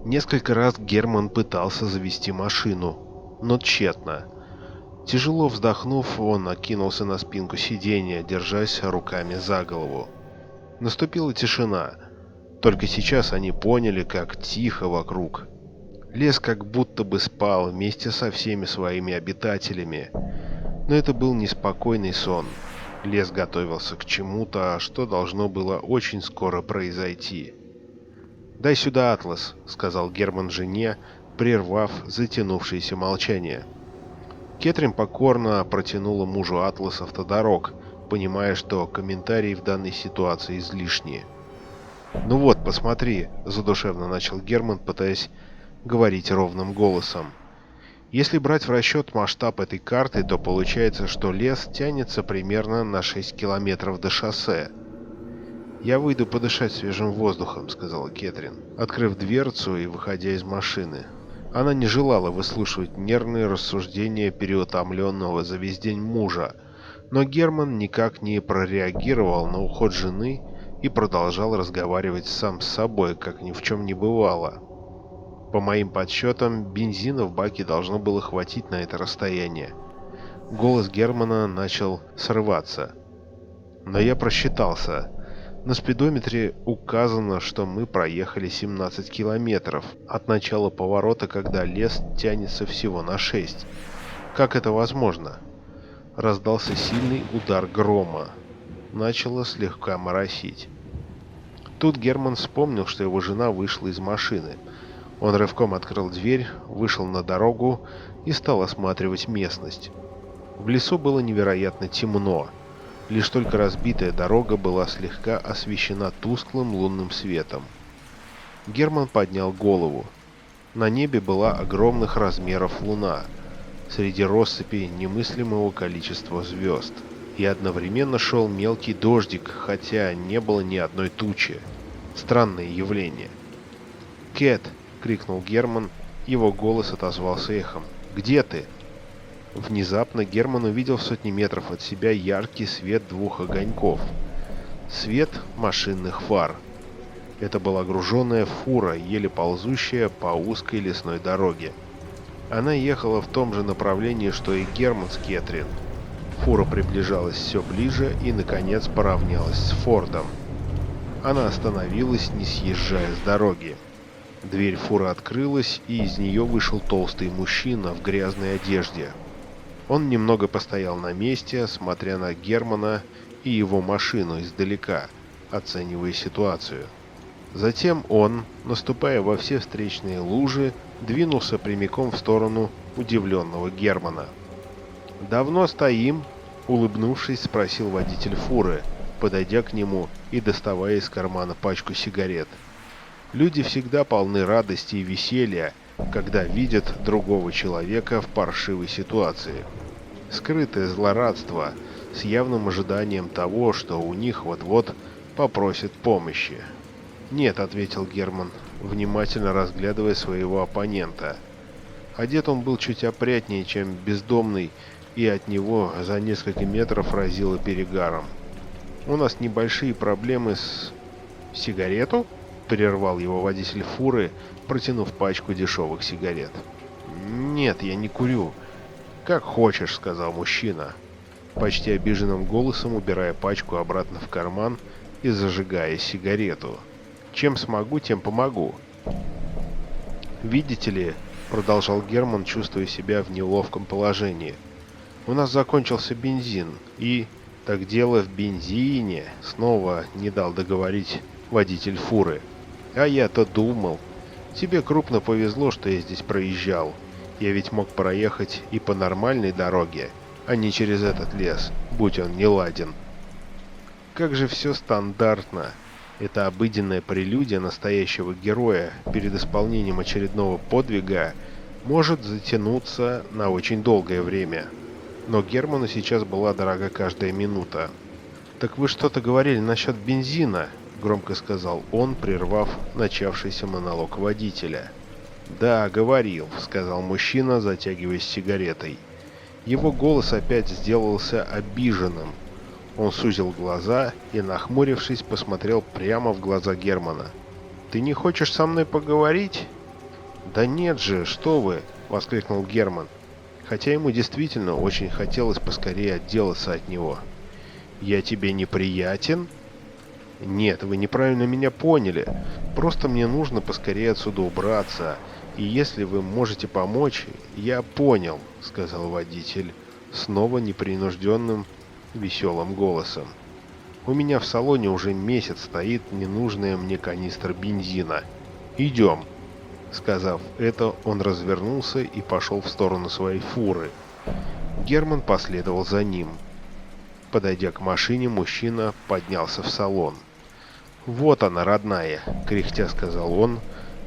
Несколько раз Герман пытался завести машину, но тщетно. Тяжело вздохнув, он откинулся на спинку сиденья, держась руками за голову. Наступила тишина. Только сейчас они поняли, как тихо вокруг. Лес как будто бы спал вместе со всеми своими обитателями. Но это был неспокойный сон. Лес готовился к чему-то, что должно было очень скоро произойти. «Дай сюда атлас», — сказал Герман жене, прервав затянувшееся молчание. Кэтрин покорно протянула мужу атлас автодорог, понимая, что комментарии в данной ситуации излишние. «Ну вот, посмотри», — задушевно начал Герман, пытаясь говорить ровным голосом. «Если брать в расчет масштаб этой карты, то получается, что лес тянется примерно на 6 километров до шоссе». «Я выйду подышать свежим воздухом», — сказала Кэтрин, открыв дверцу и выходя из машины. Она не желала выслушивать нервные рассуждения переутомленного за весь день мужа, но Герман никак не прореагировал на уход жены и продолжал разговаривать сам с собой, как ни в чем не бывало. По моим подсчетам, бензина в баке должно было хватить на это расстояние. Голос Германа начал срываться. Но я просчитался. На спидометре указано, что мы проехали 17 километров от начала поворота, когда лес тянется всего на 6. Как это возможно? Раздался сильный удар грома. Начало слегка моросить. Тут Герман вспомнил, что его жена вышла из машины. Он рывком открыл дверь, вышел на дорогу и стал осматривать местность. В лесу было невероятно темно. Лишь только разбитая дорога была слегка освещена тусклым лунным светом. Герман поднял голову. На небе была огромных размеров луна, среди россыпи немыслимого количества звезд. И одновременно шел мелкий дождик, хотя не было ни одной тучи. Странное явление. «Кэт!» — крикнул Герман, его голос отозвался эхом. «Где ты?» Внезапно Герман увидел в сотни метров от себя яркий свет двух огоньков. Свет машинных фар. Это была груженная фура, еле ползущая по узкой лесной дороге. Она ехала в том же направлении, что и Герман с Кэтрин. Фура приближалась все ближе и, наконец, поравнялась с Фордом. Она остановилась, не съезжая с дороги. Дверь фуры открылась, и из нее вышел толстый мужчина в грязной одежде. Он немного постоял на месте, смотря на Германа и его машину издалека, оценивая ситуацию. Затем он, наступая во все встречные лужи, двинулся прямиком в сторону удивленного Германа. «Давно стоим?» — улыбнувшись, спросил водитель фуры, подойдя к нему и доставая из кармана пачку сигарет. Люди всегда полны радости и веселья, когда видят другого человека в паршивой ситуации. Скрытое злорадство с явным ожиданием того, что у них вот-вот попросят помощи. «Нет», — ответил Герман, внимательно разглядывая своего оппонента. Одет он был чуть опрятнее, чем бездомный, и от него за несколько метров разило перегаром. «У нас небольшие проблемы с...» «Сигарету?» — прервал его водитель фуры, протянув пачку дешевых сигарет. «Нет, я не курю». «Как хочешь», — сказал мужчина, почти обиженным голосом убирая пачку обратно в карман и зажигая сигарету. «Чем смогу, тем помогу». «Видите ли», — продолжал Герман, чувствуя себя в неловком положении, — «у нас закончился бензин, и...» «Так дело в бензине», — снова не дал договорить водитель фуры. «А я-то думал. Тебе крупно повезло, что я здесь проезжал. Я ведь мог проехать и по нормальной дороге, а не через этот лес, будь он неладен». Как же все стандартно. Это обыденная прелюдия настоящего героя перед исполнением очередного подвига может затянуться на очень долгое время. Но Герману сейчас была дорога каждая минута. «Так вы что-то говорили насчет бензина?» — громко сказал он, прервав начавшийся монолог водителя. «Да, говорил», — сказал мужчина, затягиваясь сигаретой. Его голос опять сделался обиженным. Он сузил глаза и, нахмурившись, посмотрел прямо в глаза Германа. «Ты не хочешь со мной поговорить?» «Да нет же, что вы!» — воскликнул Герман, хотя ему действительно очень хотелось поскорее отделаться от него. «Я тебе неприятен?» «Нет, вы неправильно меня поняли. Просто мне нужно поскорее отсюда убраться, и если вы можете помочь...» «Я понял», — сказал водитель, снова непринужденным, веселым голосом. «У меня в салоне уже месяц стоит ненужная мне канистра бензина. Идем». Сказав это, он развернулся и пошел в сторону своей фуры. Герман последовал за ним. Подойдя к машине, мужчина поднялся в салон. «Вот она, родная», — кряхтя сказал он,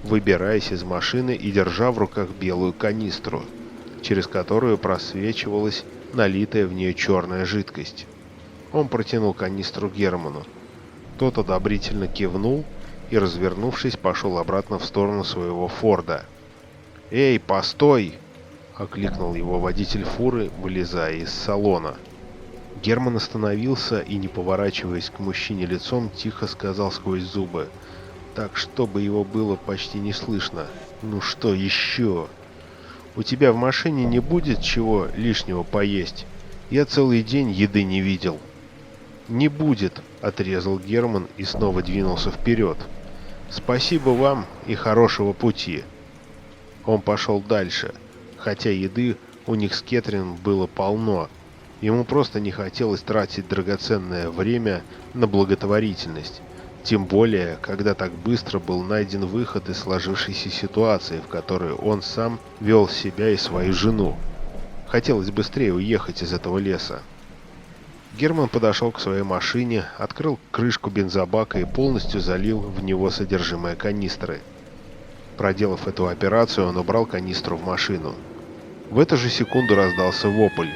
выбираясь из машины и держа в руках белую канистру, через которую просвечивалась налитая в нее черная жидкость. Он протянул канистру Герману. Тот одобрительно кивнул и, развернувшись, пошел обратно в сторону своего Форда. «Эй, постой!» — окликнул его водитель фуры, вылезая из салона. Герман остановился и, не поворачиваясь к мужчине лицом, тихо сказал сквозь зубы, так, чтобы его было почти не слышно: «Ну что еще? У тебя в машине не будет чего лишнего поесть? Я целый день еды не видел». «Не будет», — отрезал Герман и снова двинулся вперед. «Спасибо вам и хорошего пути». Он пошел дальше, хотя еды у них с Кэтрин было полно. Ему просто не хотелось тратить драгоценное время на благотворительность, тем более, когда так быстро был найден выход из сложившейся ситуации, в которой он сам вел себя и свою жену. Хотелось быстрее уехать из этого леса. Герман подошел к своей машине, открыл крышку бензобака и полностью залил в него содержимое канистры. Проделав эту операцию, он убрал канистру в машину. В эту же секунду раздался вопль.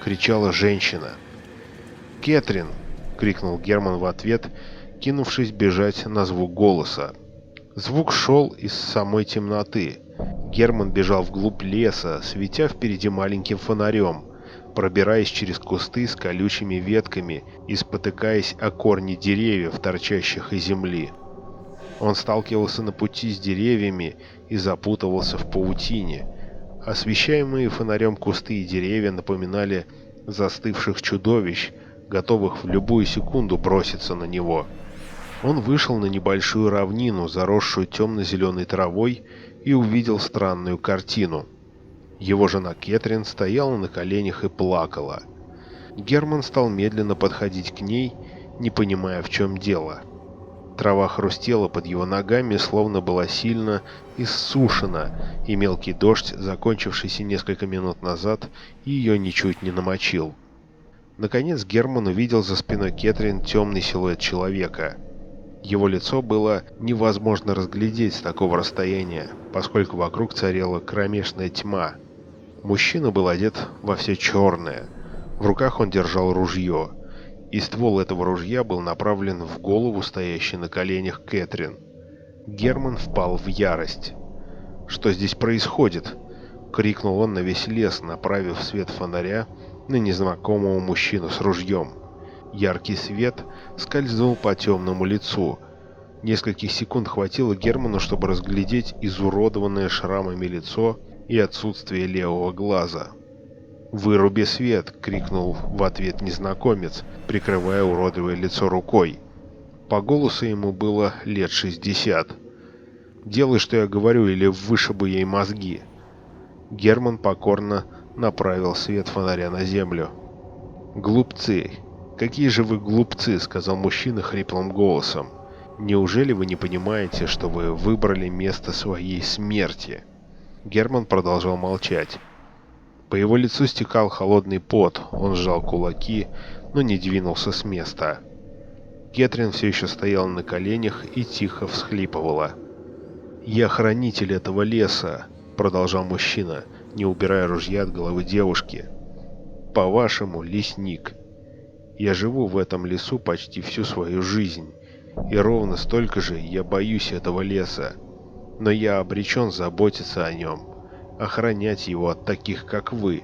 Кричала женщина. «Кэтрин!» — крикнул Герман в ответ, кинувшись бежать на звук голоса. Звук шел из самой темноты. Герман бежал вглубь леса, светя впереди маленьким фонарем, пробираясь через кусты с колючими ветками и спотыкаясь о корни деревьев, торчащих из земли. Он сталкивался на пути с деревьями и запутывался в паутине. Освещаемые фонарем кусты и деревья напоминали застывших чудовищ, готовых в любую секунду броситься на него. Он вышел на небольшую равнину, заросшую темно-зеленой травой, и увидел странную картину. Его жена Кэтрин стояла на коленях и плакала. Герман стал медленно подходить к ней, не понимая, в чем дело. Трава хрустела под его ногами, словно была сильно иссушена, и мелкий дождь, закончившийся несколько минут назад, ее ничуть не намочил. Наконец Герман увидел за спиной Кэтрин темный силуэт человека. Его лицо было невозможно разглядеть с такого расстояния, поскольку вокруг царила кромешная тьма. Мужчина был одет во все черное. В руках он держал ружье, и ствол этого ружья был направлен в голову стоящей на коленях Кэтрин. Герман впал в ярость. «Что здесь происходит?» — крикнул он на весь лес, направив свет фонаря на незнакомого мужчину с ружьем. Яркий свет скользнул по темному лицу. Нескольких секунд хватило Герману, чтобы разглядеть изуродованное шрамами лицо и отсутствие левого глаза. «Выруби свет!» — крикнул в ответ незнакомец, прикрывая уродливое лицо рукой. По голосу ему было лет 60. «Делай, что я говорю, или вышибу ей мозги!» Герман покорно направил свет фонаря на землю. «Глупцы! Какие же вы глупцы!» — сказал мужчина хриплым голосом. «Неужели вы не понимаете, что вы выбрали место своей смерти?» Герман продолжал молчать. По его лицу стекал холодный пот, он сжал кулаки, но не двинулся с места. Кэтрин все еще стояла на коленях и тихо всхлипывала. «Я хранитель этого леса», — продолжал мужчина, не убирая ружья от головы девушки. «По-вашему, лесник. Я живу в этом лесу почти всю свою жизнь, и ровно столько же я боюсь этого леса. Но я обречен заботиться о нем, охранять его от таких, как вы,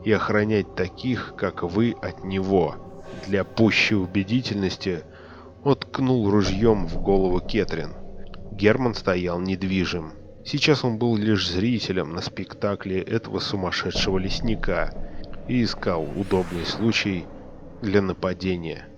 и охранять таких, как вы, от него». Для пущей убедительности он ткнул ружьем в голову Кэтрин. Герман стоял недвижим. Сейчас он был лишь зрителем на спектакле этого сумасшедшего лесника и искал удобный случай для нападения.